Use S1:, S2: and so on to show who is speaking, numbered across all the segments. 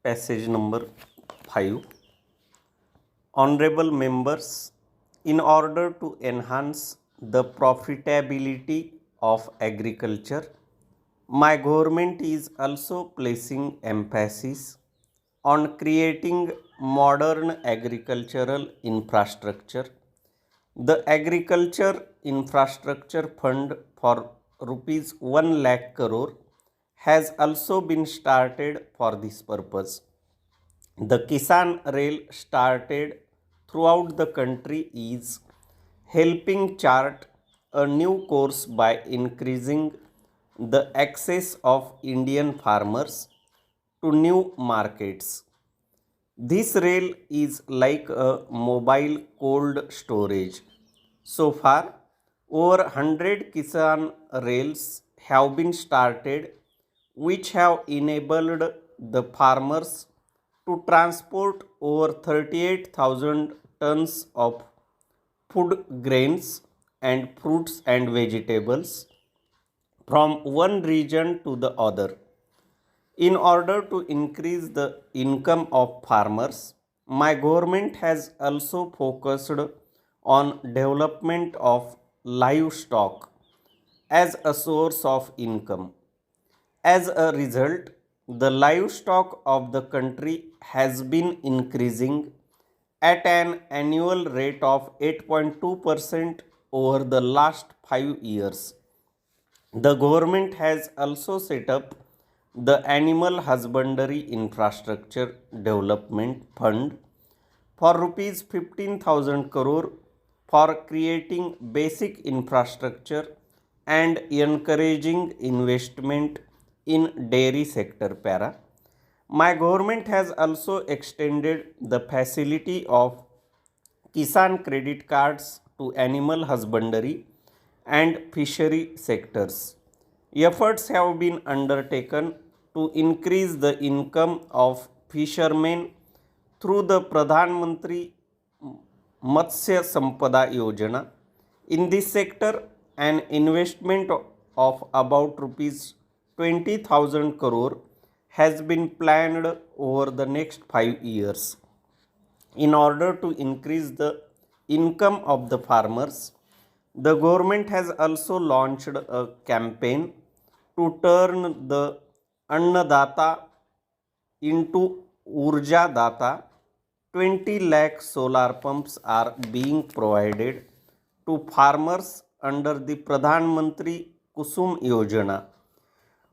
S1: Passage number 5. Honorable members, in order to enhance the profitability of agriculture, my government is also placing emphasis on creating modern agricultural infrastructure. The Agriculture Infrastructure Fund for rupees 1 lakh crore has also been started for this purpose. The Kisan Rail started throughout the country is helping chart a new course by increasing the access of Indian farmers to new markets. This rail is like a mobile cold storage. So far, over 100 Kisan rails have been started, which have enabled the farmers to transport over 38,000 tons of food grains and fruits and vegetables from one region to the other. In order to increase the income of farmers, my government has also focused on development of livestock as a source of income. As a result, the livestock of the country has been increasing at an annual rate of 8.2% over the last 5 years. The government has also set up the Animal Husbandry Infrastructure Development Fund for rupees 15,000 crore for creating basic infrastructure and encouraging investment in dairy sector para. My government has also extended the facility of Kisan credit cards to animal husbandry and fishery sectors. Efforts have been undertaken to increase the income of fishermen through the Pradhan Mantri Matsya Sampada Yojana. In this sector, an investment of about rupees 20,000 crore has been planned over the next 5 years. In order to increase the income of the farmers, the government has also launched a campaign to turn the Annadata into Urja Data. 20 lakh solar pumps are being provided to farmers under the Pradhan Mantri Kusum Yojana.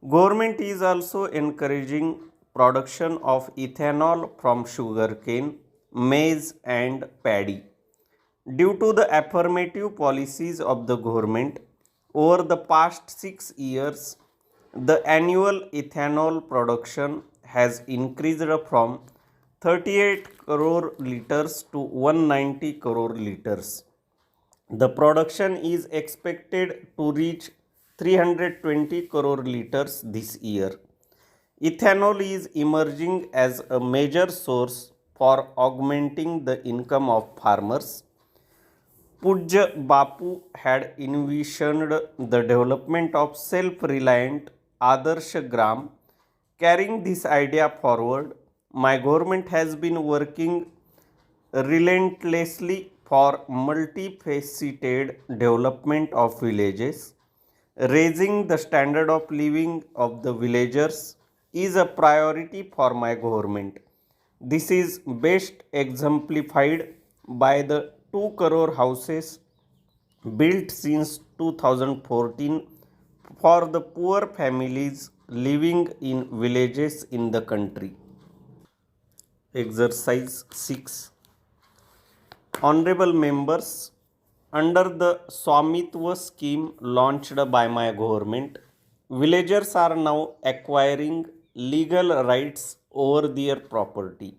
S1: Government is also encouraging production of ethanol from sugarcane, maize and paddy. Due to the affirmative policies of the government, over the past 6 years, the annual ethanol production has increased from 38 crore liters to 190 crore liters. The production is expected to reach 320 crore liters this year. Ethanol is emerging as a major source for augmenting the income of farmers. Pujya Bapu had envisioned the development of self-reliant Adarsh Gram. Carrying this idea forward, my government has been working relentlessly for multifaceted development of villages. Raising the standard of living of the villagers is a priority for my government. This is best exemplified by the 2 crore houses built since 2014 for the poor families living in villages in the country. Exercise 6. Honorable members, under the Swamitva scheme launched by my government, villagers are now acquiring legal rights over their property.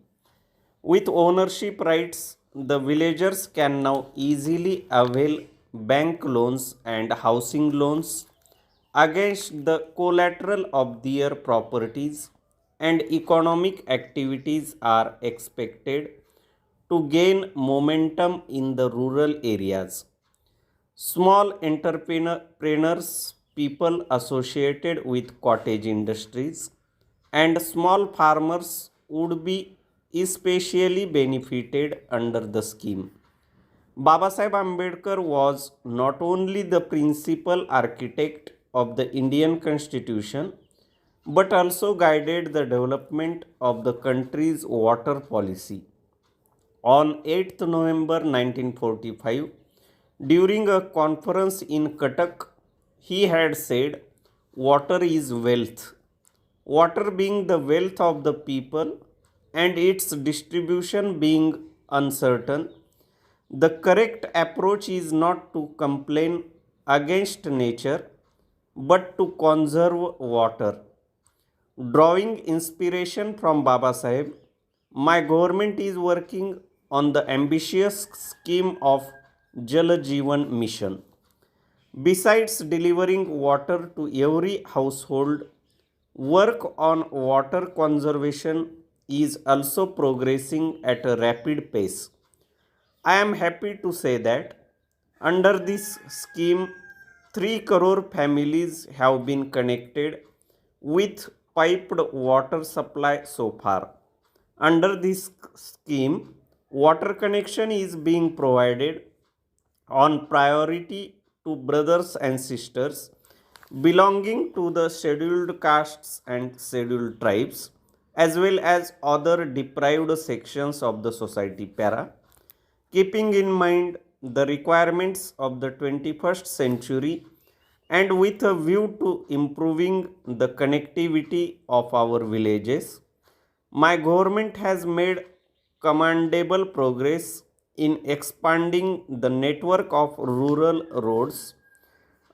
S1: With ownership rights, the villagers can now easily avail bank loans and housing loans against the collateral of their properties, and economic activities are expected to gain momentum in the rural areas. Small entrepreneurs, people associated with cottage industries, and small farmers would be especially benefited under the scheme. Babasaheb Ambedkar was not only the principal architect of the Indian Constitution but also guided the development of the country's water policy. On 8th November 1945, during a conference in Cuttack, he had said, "Water is wealth. Water being the wealth of the people and its distribution being uncertain, the correct approach is not to complain against nature but to conserve water." Drawing inspiration from Baba Sahib, my government is working on the ambitious scheme of Jal Jeevan Mission. Besides delivering water to every household, work on water conservation is also progressing at a rapid pace. I am happy to say that under this scheme, 3 crore families have been connected with piped water supply so far. Under this scheme, water connection is being provided on priority to brothers and sisters belonging to the scheduled castes and scheduled tribes as well as other deprived sections of the society para, keeping in mind the requirements of the 21st century and with a view to improving the connectivity of our villages. My government has made commendable progress in expanding the network of rural roads.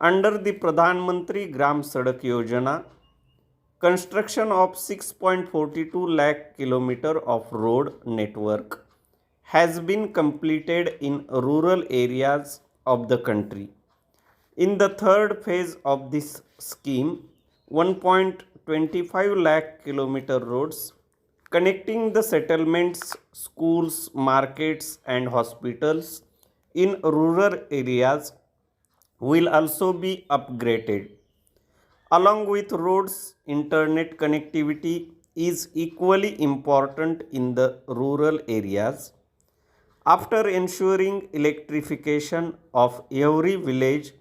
S1: Under the Pradhan Mantri Gram Sadak Yojana, construction of 6.42 lakh kilometer of road network has been completed in rural areas of the country. In the third phase of this scheme, 1.25 lakh kilometer roads connecting the settlements, schools, markets, and hospitals in rural areas will also be upgraded. Along with roads, internet connectivity is equally important in the rural areas. After ensuring electrification of every village,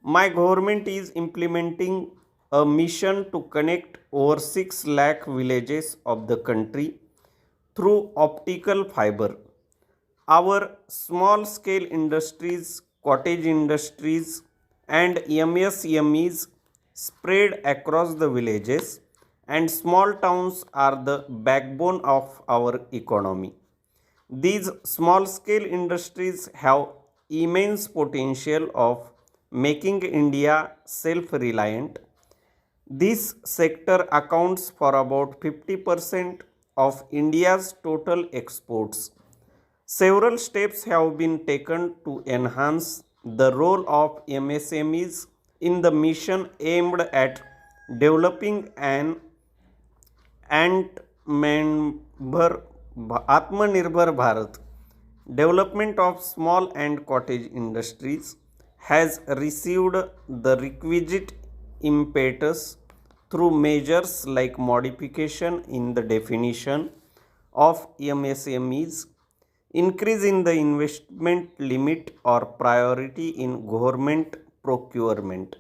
S1: my government is implementing a mission to connect over 6 lakh villages of the country through optical fiber. Our small scale industries, cottage industries, and MSMEs spread across the villages and small towns are the backbone of our economy. These small scale industries have immense potential of making India self reliant. This sector accounts for about 50% of India's total exports. Several steps have been taken to enhance the role of MSMEs in the mission aimed at developing an Atmanirbhar Bharat. Development of small and cottage industries has received the requisite impetus through measures like modification in the definition of MSMEs, increase in the investment limit or priority in government procurement.